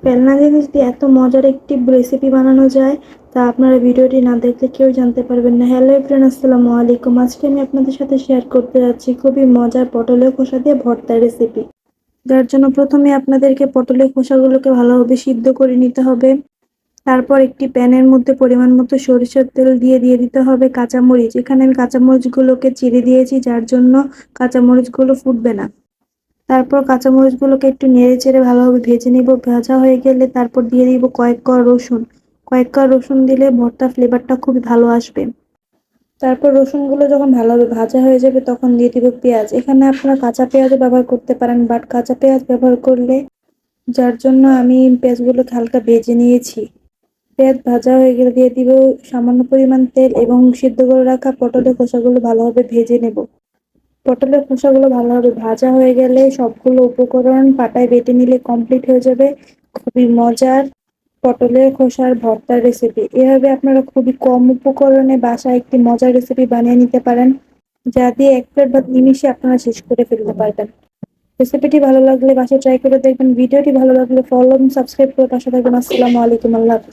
ফেলনা জিনিস দিয়ে এত মজার একটি রেসিপি বানানো যায় তা আপনারা ভিডিওটি না দেখলে কেউ জানতে পারবেন না। হ্যালো এভরিওয়ান, আসসালামু আলাইকুম। আজকে আমি আপনাদের সাথে শেয়ার করতে যাচ্ছি খুবই মজার পটলের খোসা দিয়ে ভর্তার রেসিপি। যার জন্য প্রথমে আপনাদেরকে পটলের খোসাগুলোকে ভালোভাবে সিদ্ধ করে নিতে হবে। তারপর একটি প্যানের মধ্যে পরিমাণ মতো সরিষার তেল দিয়ে দিতে হবে কাঁচামরিচ। এখানে আমি কাঁচামরিচগুলোকে চিড়ে দিয়েছি, যার জন্য কাঁচামরিচগুলো ফুটবে না। তারপর কাঁচামরিচগুলোকে একটু নেড়েচেড়ে ভালোভাবে ভেজে নিব। ভাজা হয়ে গেলে তারপর দিয়ে দিব কয়েক কোয়া রসুন। কয়েক কোয়া রসুন দিলে ভর্তার ফ্লেভারটা খুবই ভালো আসবে। তারপর রসুনগুলো যখন ভালোভাবে ভাজা হয়ে যাবে তখন দিয়ে দিব পেঁয়াজ। এখানে আপনারা কাঁচা পেঁয়াজও ব্যবহার করতে পারেন, বাট কাঁচা পেঁয়াজ ব্যবহার করলে, যার জন্য আমি পেঁয়াজগুলোকে হালকা ভেজে নিয়েছি। পেঁয়াজ ভাজা হয়ে গেলে দিয়ে দিব সামান্য পরিমাণ তেল এবং সিদ্ধ করে রাখা পটলের খোসাগুলো ভালোভাবে ভেজে নেব। পটলের খোসাগুলো ভালোভাবে ভাজা হয়ে গেলে সবগুলো উপকরণ পাটায় বেটে নিলে কমপ্লিট হয়ে যাবে খুবই মজার পটলের খোসার ভর্তার রেসিপি। এভাবে আপনারা খুবই কম উপকরণে বাসায় একটি মজার রেসিপি বানিয়ে নিতে পারেন, যা দিয়ে এক প্লেট ভাত নিমিশে আপনারা শেষ করে ফেলতে পারবেন। রেসিপিটি ভালো লাগলে বাসায় ট্রাই করে দেখবেন। ভিডিওটি ভালো লাগলে ফলো এবং সাবস্ক্রাইব করে পাশে থাকবেন। আসসালামু আলাইকুম, আল্লাহ হাফেজ।